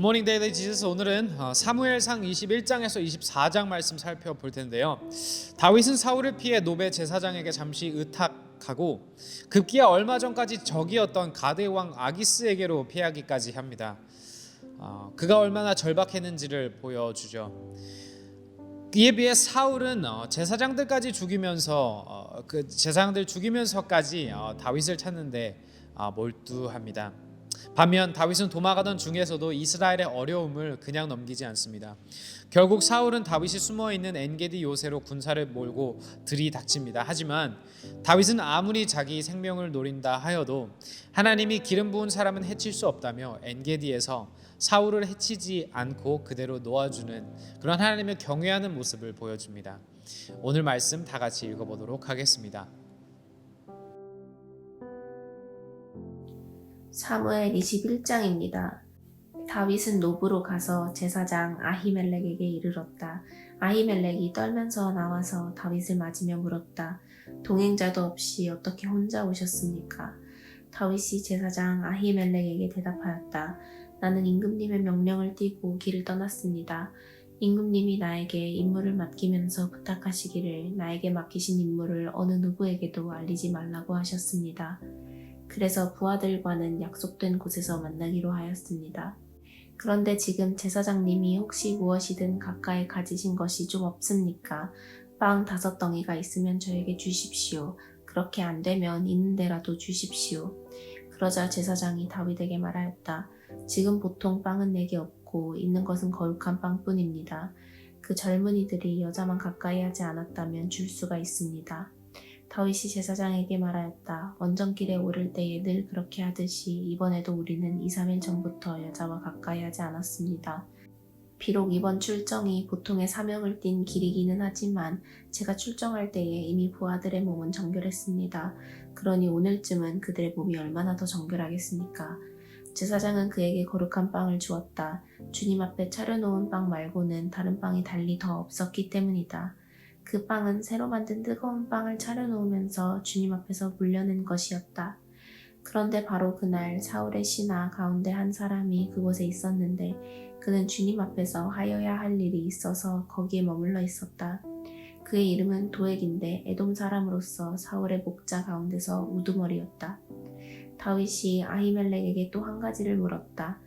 굿모닝 데일리 지저스. 오늘은 사무엘상 21장에서 24장 말씀 살펴볼 텐데요. 다윗은 사울을 피해 노베 제사장에게 잠시 의탁하고 급기야 얼마 전까지 적이었던 가드의 왕 아기스에게로 피하기까지 합니다. 그가 얼마나 절박했는지를 보여주죠. 이에 비해 사울은 제사장들까지 죽이면서 그 제사장들 죽이면서까지 다윗을 찾는데 몰두합니다. 반면 다윗은 도망가던 중에서도 이스라엘의 어려움을 그냥 넘기지 않습니다. 결국 사울은 다윗이 숨어있는 엔게디 요새로 군사를 몰고 들이닥칩니다. 하지만 다윗은 아무리 자기 생명을 노린다 하여도 하나님이 기름 부은 사람은 해칠 수 없다며 엔게디에서 사울을 해치지 않고 그대로 놓아주는 그런 하나님을 경외하는 모습을 보여줍니다. 오늘 말씀 다 같이 읽어보도록 하겠습니다. 사무엘 21장입니다. 다윗은 노브로 가서 제사장 아히멜렉에게 이르렀다. 아히멜렉이 떨면서 나와서 다윗을 맞으며 물었다. 동행자도 없이 어떻게 혼자 오셨습니까? 다윗이 제사장 아히멜렉에게 대답하였다. 나는 임금님의 명령을 띠고 길을 떠났습니다. 임금님이 나에게 임무를 맡기면서 부탁하시기를 나에게 맡기신 임무를 어느 누구에게도 알리지 말라고 하셨습니다. 그래서 부하들과는 약속된 곳에서 만나기로 하였습니다. 그런데 지금 제사장님이 혹시 무엇이든 가까이 가지신 것이 좀 없습니까? 빵 5덩이가 있으면 저에게 주십시오. 그렇게 안 되면 있는 데라도 주십시오. 그러자 제사장이 다윗에게 말하였다. 지금 보통 빵은 내게 없고 있는 것은 거룩한 빵뿐입니다. 그 젊은이들이 여자만 가까이 하지 않았다면 줄 수가 있습니다. 다윗이 제사장에게 말하였다. 원정길에 오를 때에 늘 그렇게 하듯이 이번에도 우리는 2-3일 전부터 여자와 가까이 하지 않았습니다. 비록 이번 출정이 보통의 사명을 띤 길이기는 하지만 제가 출정할 때에 이미 부하들의 몸은 정결했습니다. 그러니 오늘쯤은 그들의 몸이 얼마나 더 정결하겠습니까? 제사장은 그에게 거룩한 빵을 주었다. 주님 앞에 차려놓은 빵 말고는 다른 빵이 달리 더 없었기 때문이다. 그 빵은 새로 만든 뜨거운 빵을 차려놓으면서 주님 앞에서 물려낸 것이었다. 그런데 바로 그날 사울의 신하 가운데 한 사람이 그곳에 있었는데 그는 주님 앞에서 하여야 할 일이 있어서 거기에 머물러 있었다. 그의 이름은 도액인데 에돔 사람으로서 사울의 목자 가운데서 우두머리였다. 다윗이 아히멜렉에게 또 한 가지를 물었다.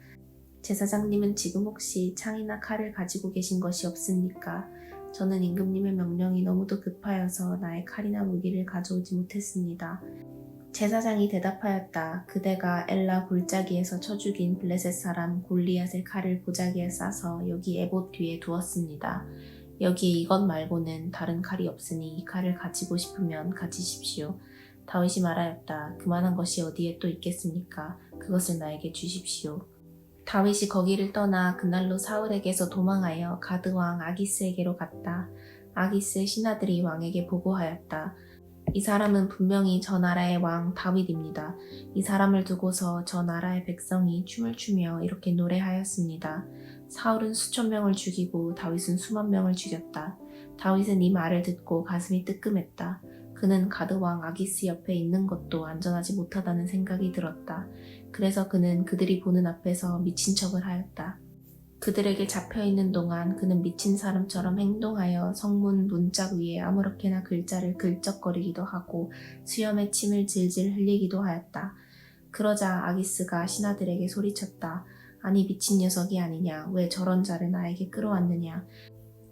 제사장님은 지금 혹시 창이나 칼을 가지고 계신 것이 없습니까? 저는 임금님의 명령이 너무도 급하여서 나의 칼이나 무기를 가져오지 못했습니다. 제사장이 대답하였다. 그대가 엘라 골짜기에서 쳐 죽인 블레셋 사람 골리앗의 칼을 보자기에 싸서 여기 에봇 뒤에 두었습니다. 여기에 이것 말고는 다른 칼이 없으니 이 칼을 가지고 싶으면 가지십시오. 다윗이 말하였다. 그만한 것이 어디에 또 있겠습니까? 그것을 나에게 주십시오. 다윗이 거기를 떠나 그날로 사울에게서 도망하여 가드왕 아기스에게로 갔다. 아기스의 신하들이 왕에게 보고하였다. 이 사람은 분명히 저 나라의 왕 다윗입니다. 이 사람을 두고서 저 나라의 백성이 춤을 추며 이렇게 노래하였습니다. 사울은 수천 명을 죽이고 다윗은 수만 명을 죽였다. 다윗은 이 말을 듣고 가슴이 뜨끔했다. 그는 가드왕 아기스 옆에 있는 것도 안전하지 못하다는 생각이 들었다. 그래서 그는 그들이 보는 앞에서 미친 척을 하였다. 그들에게 잡혀있는 동안 그는 미친 사람처럼 행동하여 성문 문짝 위에 아무렇게나 글자를 긁적거리기도 하고 수염에 침을 질질 흘리기도 하였다. 그러자 아기스가 신하들에게 소리쳤다. 아니 미친 녀석이 아니냐. 왜 저런 자를 나에게 끌어왔느냐.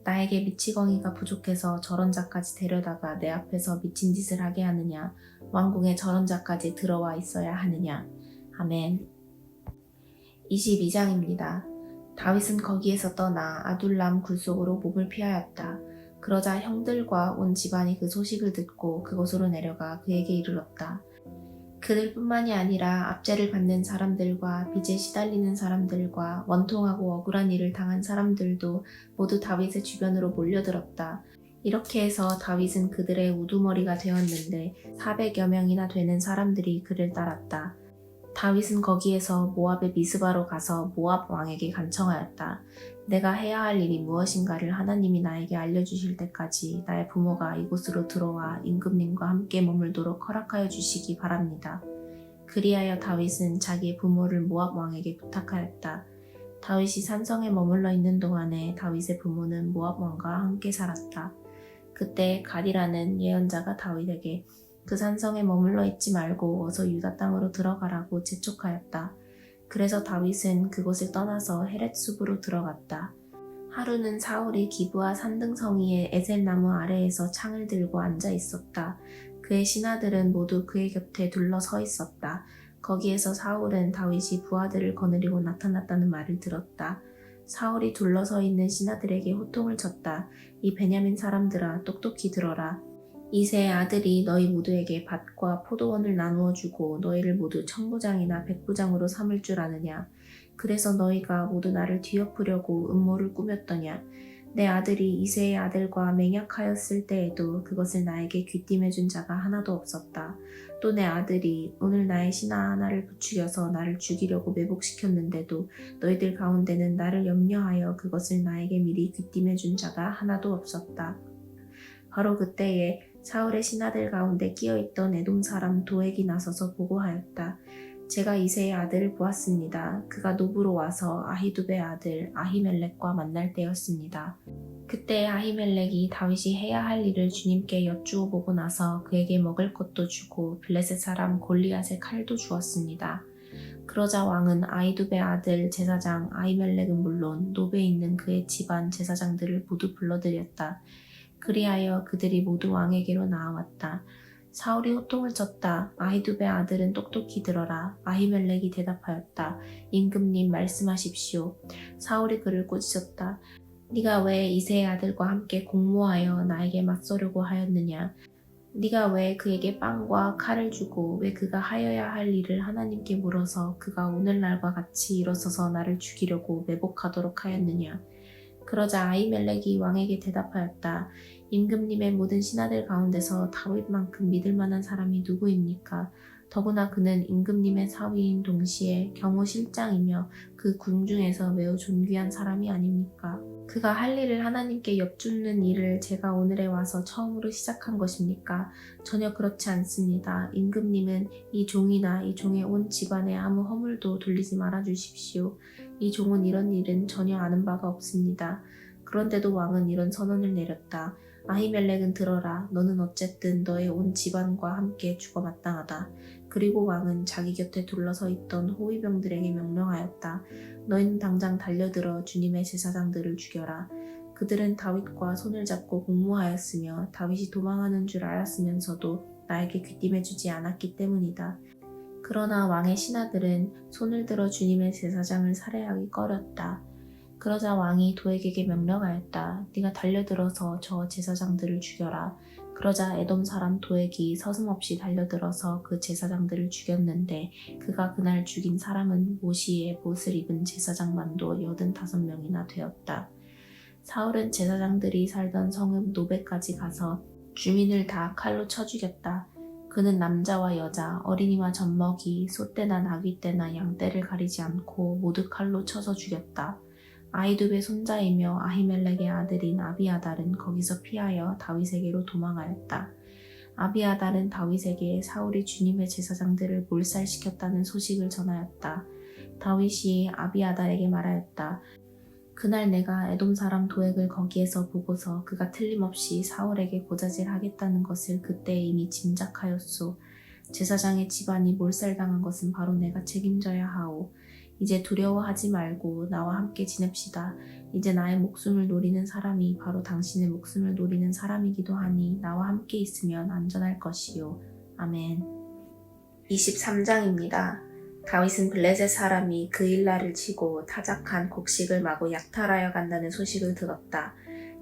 나에게 미치광이가 부족해서 저런 자까지 데려다가 내 앞에서 미친 짓을 하게 하느냐. 왕궁에 저런 자까지 들어와 있어야 하느냐. 아멘. 22장입니다. 다윗은 거기에서 떠나 아둘람 굴속으로 몸을 피하였다. 그러자 형들과 온 집안이 그 소식을 듣고 그곳으로 내려가 그에게 이르렀다. 그들뿐만이 아니라 압제를 받는 사람들과 빚에 시달리는 사람들과 원통하고 억울한 일을 당한 사람들도 모두 다윗의 주변으로 몰려들었다. 이렇게 해서 다윗은 그들의 우두머리가 되었는데 400여 명이나 되는 사람들이 그를 따랐다. 다윗은 거기에서 모압의 미스바로 가서 모압 왕에게 간청하였다. 내가 해야 할 일이 무엇인가를 하나님이 나에게 알려주실 때까지 나의 부모가 이곳으로 들어와 임금님과 함께 머물도록 허락하여 주시기 바랍니다. 그리하여 다윗은 자기의 부모를 모압 왕에게 부탁하였다. 다윗이 산성에 머물러 있는 동안에 다윗의 부모는 모압 왕과 함께 살았다. 그때 gad이라는 예언자가 다윗에게 그 산성에 머물러 있지 말고 어서 유다 땅으로 들어가라고 재촉하였다. 그래서 다윗은 그곳을 떠나서 헤렛 숲으로 들어갔다. 하루는 사울이 기브아 산등성이의 에셀나무 아래에서 창을 들고 앉아 있었다. 그의 신하들은 모두 그의 곁에 둘러 서 있었다. 거기에서 사울은 다윗이 부하들을 거느리고 나타났다는 말을 들었다. 사울이 둘러서 있는 신하들에게 호통을 쳤다. 이 베냐민 사람들아, 똑똑히 들어라. 이새의 아들이 너희 모두에게 밭과 포도원을 나누어 주고 너희를 모두 천부장이나 백부장으로 삼을 줄 아느냐. 그래서 너희가 모두 나를 뒤엎으려고 음모를 꾸몄더냐. 내 아들이 이새의 아들과 맹약하였을 때에도 그것을 나에게 귀띔해 준 자가 하나도 없었다. 또 내 아들이 오늘 나의 신하 하나를 부추겨서 나를 죽이려고 매복시켰는데도 너희들 가운데는 나를 염려하여 그것을 나에게 미리 귀띔해 준 자가 하나도 없었다. 바로 그때에 사울의 신하들 가운데 끼어있던 에돔 사람 도액이 나서서 보고하였다. 제가 이새의 아들을 보았습니다. 그가 노브로 와서 아히두베의 아들 아히멜렉과 만날 때였습니다. 그때 아히멜렉이 다윗이 해야 할 일을 주님께 여쭈어 보고 나서 그에게 먹을 것도 주고 블레셋 사람 골리앗의 칼도 주었습니다. 그러자 왕은 아히두베의 아들 제사장 아히멜렉은 물론 노베에 있는 그의 집안 제사장들을 모두 불러들였다. 그리하여 그들이 모두 왕에게로 나아왔다. 사울이 호통을 쳤다. 아히두베의 아들은 똑똑히 들어라. 아히멜렉이 대답하였다. 임금님 말씀하십시오. 사울이 그를 꾸짖었다. 네가 왜 이새의 아들과 함께 공모하여 나에게 맞서려고 하였느냐. 네가 왜 그에게 빵과 칼을 주고 왜 그가 하여야 할 일을 하나님께 물어서 그가 오늘날과 같이 일어서서 나를 죽이려고 매복하도록 하였느냐. 그러자 아히멜렉이 왕에게 대답하였다. 임금님의 모든 신하들 가운데서 다윗만큼 믿을 만한 사람이 누구입니까? 더구나 그는 임금님의 사위인 동시에 경호실장이며 그 군 중에서 매우 존귀한 사람이 아닙니까? 그가 할 일을 하나님께 엽주는 일을 제가 오늘에 와서 처음으로 시작한 것입니까? 전혀 그렇지 않습니다. 임금님은 이 종이나 이 종의 온 집안에 아무 허물도 돌리지 말아 주십시오. 이 종은 이런 일은 전혀 아는 바가 없습니다. 그런데도 왕은 이런 선언을 내렸다. 아히멜렉은 들어라. 너는 어쨌든 너의 온 집안과 함께 죽어 마땅하다. 그리고 왕은 자기 곁에 둘러서 있던 호위병들에게 명령하였다. 너희는 당장 달려들어 주님의 제사장들을 죽여라. 그들은 다윗과 손을 잡고 공모하였으며 다윗이 도망하는 줄 알았으면서도 나에게 귀띔해주지 않았기 때문이다. 그러나 왕의 신하들은 손을 들어 주님의 제사장을 살해하기 꺼렸다. 그러자 왕이 도액에게 명령하였다. 네가 달려들어서 저 제사장들을 죽여라. 그러자 에돔 사람 도액이 서슴없이 달려들어서 그 제사장들을 죽였는데 그가 그날 죽인 사람은 모시의 못을 입은 제사장만도 85명이나 되었다. 사울은 제사장들이 살던 성읍 노베까지 가서 주민을 다 칼로 쳐 죽였다. 그는 남자와 여자, 어린이와 젖먹이, 소떼나 나귀떼나 양떼를 가리지 않고 모두 칼로 쳐서 죽였다. 아히두베 손자이며 아히멜렉의 아들인 아비아달은 거기서 피하여 다윗에게로 도망하였다. 아비아달은 다윗에게 사울이 주님의 제사장들을 몰살시켰다는 소식을 전하였다. 다윗이 아비아달에게 말하였다. 그날 내가 에돔 사람 도액을 거기에서 보고서 그가 틀림없이 사울에게 고자질하겠다는 것을 그때 이미 짐작하였소. 제사장의 집안이 몰살당한 것은 바로 내가 책임져야 하오. 이제 두려워하지 말고 나와 함께 지냅시다. 이제 나의 목숨을 노리는 사람이 바로 당신의 목숨을 노리는 사람이기도 하니 나와 함께 있으면 안전할 것이요. 아멘. 23장입니다. 다윗은 블레셋 사람이 그일라를 치고 타작한 곡식을 마구 약탈하여 간다는 소식을 들었다.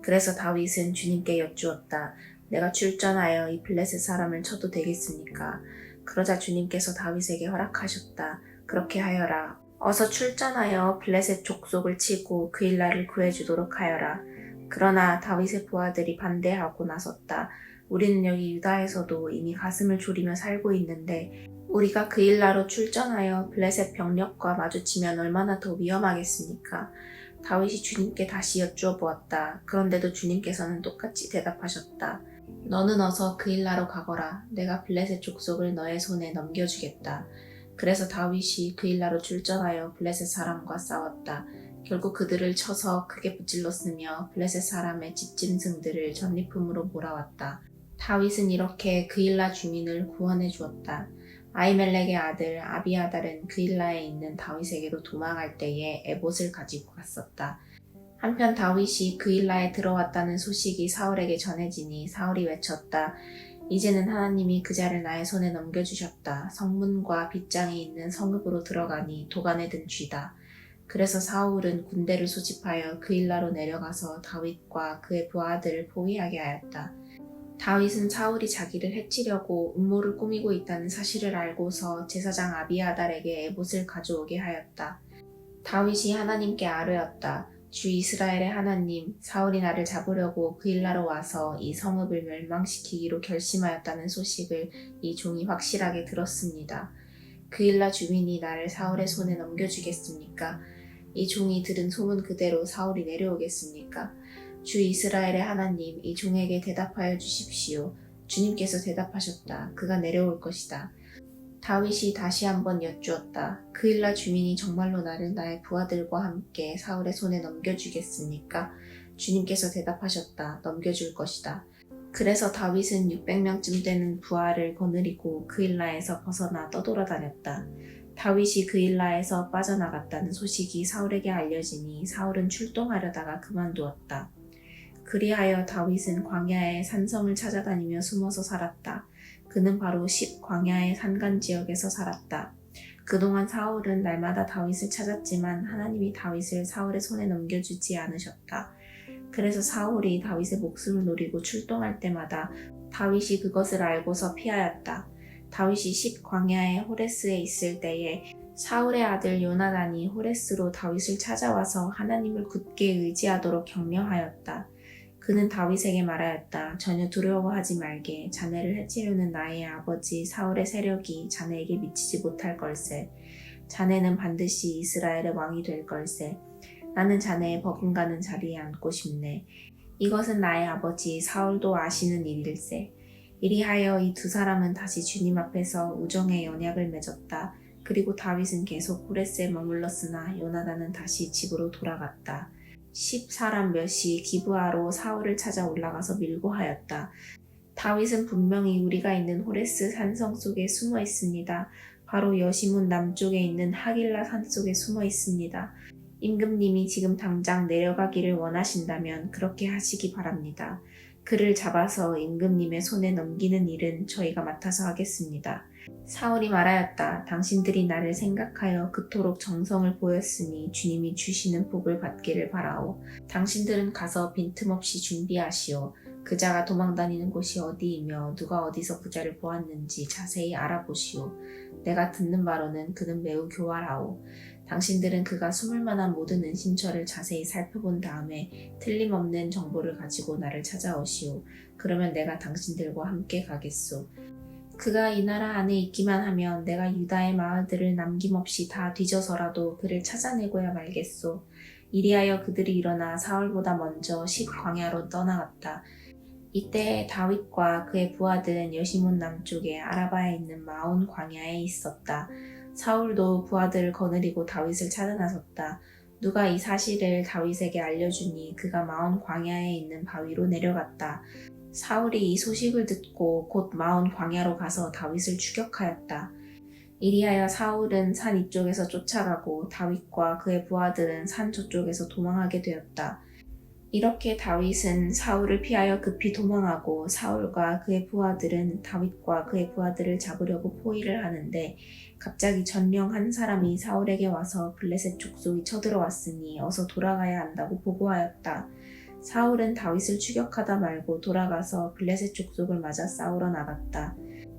그래서 다윗은 주님께 여쭈었다. 내가 출전하여 이 블레셋 사람을 쳐도 되겠습니까? 그러자 주님께서 다윗에게 허락하셨다. 그렇게 하여라. 어서 출전하여 블레셋 족속을 치고 그일라를 구해주도록 하여라. 그러나 다윗의 부하들이 반대하고 나섰다. 우리는 여기 유다에서도 이미 가슴을 졸이며 살고 있는데 우리가 그일라로 출전하여 블레셋 병력과 마주치면 얼마나 더 위험하겠습니까? 다윗이 주님께 다시 여쭈어 보았다. 그런데도 주님께서는 똑같이 대답하셨다. 너는 어서 그일라로 가거라. 내가 블레셋 족속을 너의 손에 넘겨주겠다. 그래서 다윗이 그일라로 출전하여 블레셋 사람과 싸웠다. 결국 그들을 쳐서 크게 부질렀으며 블레셋 사람의 집짐승들을 전리품으로 몰아왔다. 다윗은 이렇게 그일라 주민을 구원해 주었다. 아히멜렉의 아들 아비아달은 그일라에 있는 다윗에게로 도망할 때에 에봇을 가지고 갔었다. 한편 다윗이 그일라에 들어왔다는 소식이 사울에게 전해지니 사울이 외쳤다. 이제는 하나님이 그 자를 나의 손에 넘겨주셨다. 성문과 빗장이 있는 성읍으로 들어가니 도간에 든 쥐다. 그래서 사울은 군대를 소집하여 그일라로 내려가서 다윗과 그의 부하들을 포위하게 하였다. 다윗은 사울이 자기를 해치려고 음모를 꾸미고 있다는 사실을 알고서 제사장 아비아달에게 에봇을 가져오게 하였다. 다윗이 하나님께 아뢰었다. 주 이스라엘의 하나님, 사울이 나를 잡으려고 그일라로 와서 이 성읍을 멸망시키기로 결심하였다는 소식을 이 종이 확실하게 들었습니다. 그일라 주민이 나를 사울의 손에 넘겨주겠습니까? 이 종이 들은 소문 그대로 사울이 내려오겠습니까? 주 이스라엘의 하나님, 이 종에게 대답하여 주십시오. 주님께서 대답하셨다. 그가 내려올 것이다. 다윗이 다시 한번 여쭈었다. 그일라 주민이 정말로 나를 나의 부하들과 함께 사울의 손에 넘겨주겠습니까? 주님께서 대답하셨다. 넘겨줄 것이다. 그래서 다윗은 600명쯤 되는 부하를 거느리고 그일라에서 벗어나 떠돌아다녔다. 다윗이 그일라에서 빠져나갔다는 소식이 사울에게 알려지니 사울은 출동하려다가 그만두었다. 그리하여 다윗은 광야의 산성을 찾아다니며 숨어서 살았다. 그는 바로 광야의 산간 지역에서 살았다. 그동안 사울은 날마다 다윗을 찾았지만 하나님이 다윗을 사울의 손에 넘겨주지 않으셨다. 그래서 사울이 다윗의 목숨을 노리고 출동할 때마다 다윗이 그것을 알고서 피하였다. 다윗이 광야의 호레스에 있을 때에 사울의 아들 요나단이 호레스로 다윗을 찾아와서 하나님을 굳게 의지하도록 격려하였다. 그는 다윗에게 말하였다. 전혀 두려워하지 말게. 자네를 해치려는 나의 아버지 사울의 세력이 자네에게 미치지 못할 걸세. 자네는 반드시 이스라엘의 왕이 될 걸세. 나는 자네의 버금가는 자리에 앉고 싶네. 이것은 나의 아버지 사울도 아시는 일일세. 이리하여 이 두 사람은 다시 주님 앞에서 우정의 연약을 맺었다. 그리고 다윗은 계속 호레스에 머물렀으나 요나단은 다시 집으로 돌아갔다. 10사람 몇이 기브아로 사울을 찾아 올라가서 밀고 하였다. 다윗은 분명히 우리가 있는 호레스 산성 속에 숨어 있습니다. 바로 여시문 남쪽에 있는 하길라 산 속에 숨어 있습니다. 임금님이 지금 당장 내려가기를 원하신다면 그렇게 하시기 바랍니다. 그를 잡아서 임금님의 손에 넘기는 일은 저희가 맡아서 하겠습니다. 사울이 말하였다. 당신들이 나를 생각하여 그토록 정성을 보였으니 주님이 주시는 복을 받기를 바라오. 당신들은 가서 빈틈없이 준비하시오. 그자가 도망다니는 곳이 어디이며 누가 어디서 그자를 보았는지 자세히 알아보시오. 내가 듣는 바로는 그는 매우 교활하오. 당신들은 그가 숨을 만한 모든 은신처를 자세히 살펴본 다음에 틀림없는 정보를 가지고 나를 찾아오시오. 그러면 내가 당신들과 함께 가겠소. 그가 이 나라 안에 있기만 하면 내가 유다의 마을들을 남김없이 다 뒤져서라도 그를 찾아내고야 말겠소. 이리하여 그들이 일어나 사울보다 먼저 광야로 떠나갔다. 이때 다윗과 그의 부하들은 여시몬 남쪽에 아라바에 있는 마온 광야에 있었다. 사울도 부하들을 거느리고 다윗을 찾아 나섰다. 누가 이 사실을 다윗에게 알려주니 그가 마온 광야에 있는 바위로 내려갔다. 사울이 이 소식을 듣고 곧 마온 광야로 가서 다윗을 추격하였다. 이리하여 사울은 산 이쪽에서 쫓아가고 다윗과 그의 부하들은 산 저쪽에서 도망하게 되었다. 이렇게 다윗은 사울을 피하여 급히 도망하고 사울과 그의 부하들은 다윗과 그의 부하들을 잡으려고 포위를 하는데 갑자기 전령 한 사람이 사울에게 와서 블레셋 족속이 쳐들어왔으니 어서 돌아가야 한다고 보고하였다. 사울은 다윗을 추격하다 말고 돌아가서 블레셋 족속을 맞아 싸우러 나갔다.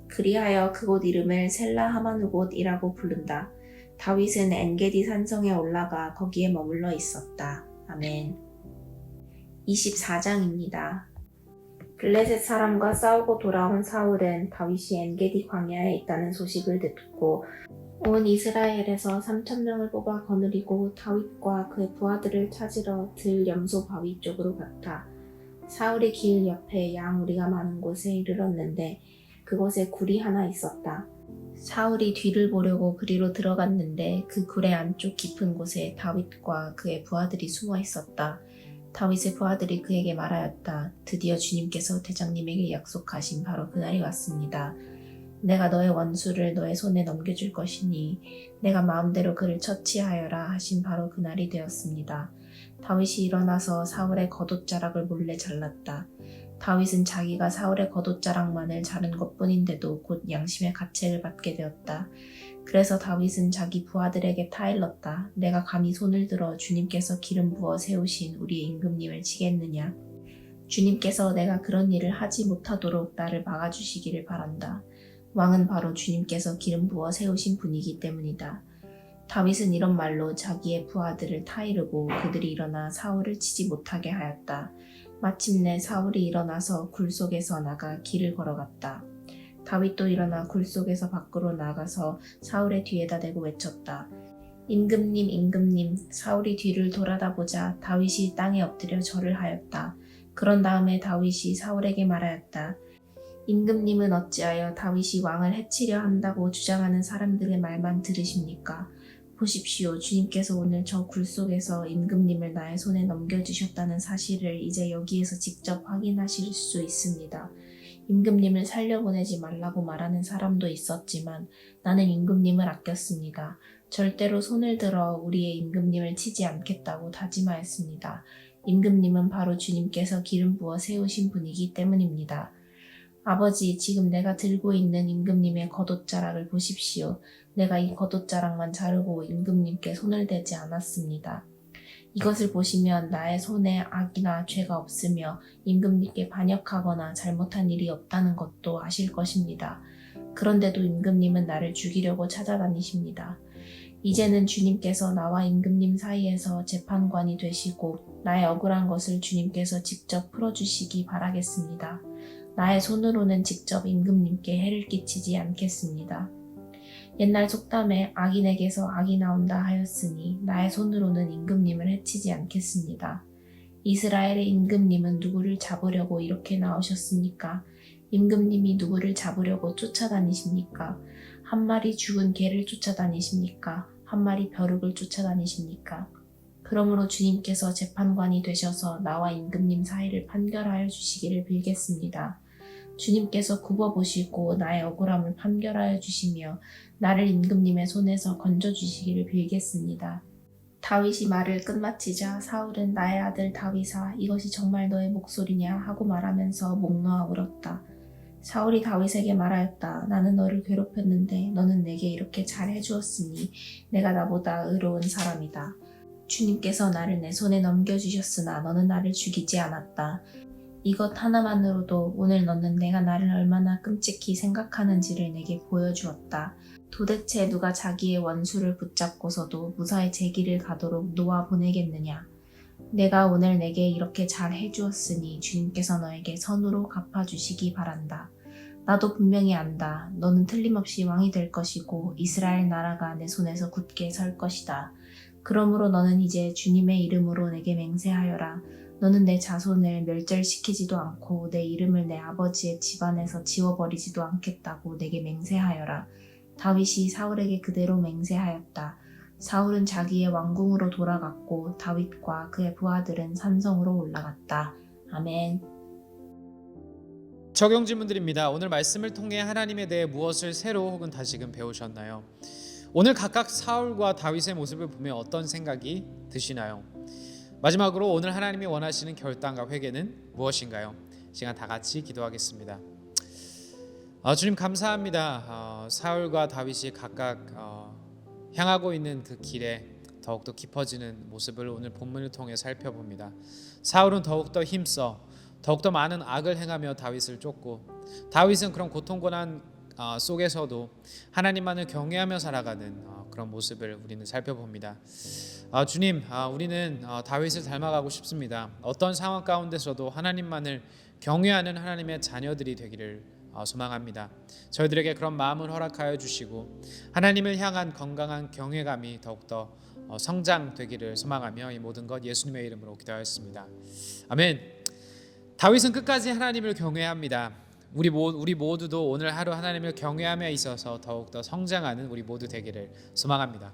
그리하여 그곳 이름을 셀라 하마누곳이라고 부른다. 다윗은 엔게디 산성에 올라가 거기에 머물러 있었다. 아멘. 24장입니다. 블레셋 사람과 싸우고 돌아온 사울은 다윗이 엔게디 광야에 있다는 소식을 듣고 온 이스라엘에서 3,000명을 뽑아 거느리고 다윗과 그의 부하들을 찾으러 들 염소 바위 쪽으로 갔다. 사울의 길 옆에 양우리가 많은 곳에 이르렀는데 그곳에 굴이 하나 있었다. 사울이 뒤를 보려고 그리로 들어갔는데 그 굴의 안쪽 깊은 곳에 다윗과 그의 부하들이 숨어 있었다. 다윗의 부하들이 그에게 말하였다. 드디어 주님께서 대장님에게 약속하신 바로 그날이 왔습니다. 내가 너의 원수를 너의 손에 넘겨줄 것이니 내가 마음대로 그를 처치하여라 하신 바로 그날이 되었습니다. 다윗이 일어나서 사울의 겉옷자락을 몰래 잘랐다. 다윗은 자기가 사울의 겉옷자락만을 자른 것뿐인데도 곧 양심의 가책을 받게 되었다. 그래서 다윗은 자기 부하들에게 타일렀다. 내가 감히 손을 들어 주님께서 기름 부어 세우신 우리 임금님을 치겠느냐. 주님께서 내가 그런 일을 하지 못하도록 나를 막아주시기를 바란다. 왕은 바로 주님께서 기름 부어 세우신 분이기 때문이다. 다윗은 이런 말로 자기의 부하들을 타이르고 그들이 일어나 사울을 치지 못하게 하였다. 마침내 사울이 일어나서 굴 속에서 나가 길을 걸어갔다. 다윗도 일어나 굴 속에서 밖으로 나가서 사울의 뒤에다 대고 외쳤다. 임금님, 임금님. 사울이 뒤를 돌아다보자 다윗이 땅에 엎드려 절을 하였다. 그런 다음에 다윗이 사울에게 말하였다. 임금님은 어찌하여 다윗이 왕을 해치려 한다고 주장하는 사람들의 말만 들으십니까? 보십시오. 주님께서 오늘 저 굴 속에서 임금님을 나의 손에 넘겨주셨다는 사실을 이제 여기에서 직접 확인하실 수 있습니다. 임금님을 살려보내지 말라고 말하는 사람도 있었지만 나는 임금님을 아꼈습니다. 절대로 손을 들어 우리의 임금님을 치지 않겠다고 다짐하였습니다. 임금님은 바로 주님께서 기름 부어 세우신 분이기 때문입니다. 아버지, 지금 내가 들고 있는 임금님의 겉옷자락을 보십시오. 내가 이 겉옷자락만 자르고 임금님께 손을 대지 않았습니다. 이것을 보시면 나의 손에 악이나 죄가 없으며 임금님께 반역하거나 잘못한 일이 없다는 것도 아실 것입니다. 그런데도 임금님은 나를 죽이려고 찾아다니십니다. 이제는 주님께서 나와 임금님 사이에서 재판관이 되시고 나의 억울한 것을 주님께서 직접 풀어주시기 바라겠습니다. 나의 손으로는 직접 임금님께 해를 끼치지 않겠습니다. 옛날 속담에 악인에게서 악이 나온다 하였으니 나의 손으로는 임금님을 해치지 않겠습니다. 이스라엘의 임금님은 누구를 잡으려고 이렇게 나오셨습니까? 임금님이 누구를 잡으려고 쫓아다니십니까? 한 마리 죽은 개를 쫓아다니십니까? 한 마리 벼룩을 쫓아다니십니까? 그러므로 주님께서 재판관이 되셔서 나와 임금님 사이를 판결하여 주시기를 빌겠습니다. 주님께서 굽어보시고 나의 억울함을 판결하여 주시며 나를 임금님의 손에서 건져주시기를 빌겠습니다. 다윗이 말을 끝마치자 사울은 나의 아들 다윗아, 이것이 정말 너의 목소리냐 하고 말하면서 목 놓아 울었다. 사울이 다윗에게 말하였다. 나는 너를 괴롭혔는데 너는 내게 이렇게 잘 해주었으니 내가 나보다 의로운 사람이다. 주님께서 나를 내 손에 넘겨주셨으나 너는 나를 죽이지 않았다. 이것 하나만으로도 오늘 너는 내가 나를 얼마나 끔찍히 생각하는지를 내게 보여주었다. 도대체 누가 자기의 원수를 붙잡고서도 무사히 제 길을 가도록 놓아 보내겠느냐. 내가 오늘 내게 이렇게 잘 해주었으니 주님께서 너에게 선으로 갚아주시기 바란다. 나도 분명히 안다. 너는 틀림없이 왕이 될 것이고 이스라엘 나라가 내 손에서 굳게 설 것이다. 그러므로 너는 이제 주님의 이름으로 내게 맹세하여라. 너는 내 자손을 멸절시키지도 않고 내 이름을 내 아버지의 집안에서 지워버리지도 않겠다고 내게 맹세하여라. 다윗이 사울에게 그대로 맹세하였다. 사울은 자기의 왕궁으로 돌아갔고 다윗과 그의 부하들은 산성으로 올라갔다. 아멘. 적용 질문드립니다. 오늘 말씀을 통해 하나님에 대해 무엇을 새로 혹은 다시금 배우셨나요? 오늘 각각 사울과 다윗의 모습을 보며 어떤 생각이 드시나요? 마지막으로 오늘 하나님이 원하시는 결단과 회개는 무엇인가요? 시간 다 같이 기도하겠습니다. 주님 감사합니다. 사울과 다윗이 각각 향하고 있는 그 길에 더욱더 깊어지는 모습을 오늘 본문을 통해 살펴봅니다. 사울은 더욱더 힘써 더욱더 많은 악을 행하며 다윗을 쫓고 다윗은 그런 고통고난 속에서도 하나님만을 경외하며 살아가는 그런 모습을 우리는 살펴봅니다. 주님, 우리는 다윗을 닮아가고 싶습니다. 어떤 상황 가운데서도 하나님만을 경외하는 하나님의 자녀들이 되기를 소망합니다. 저희들에게 그런 마음을 허락하여 주시고 하나님을 향한 건강한 경외감이 더욱더 성장되기를 소망하며 이 모든 것 예수님의 이름으로 기도하였습니다. 아멘. 다윗은 끝까지 하나님을 경외합니다. 우리 모두도 오늘 하루 하나님을 경외함에 있어서 더욱 더 성장하는 우리 모두 되기를 소망합니다.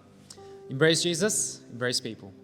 Embrace Jesus, embrace people.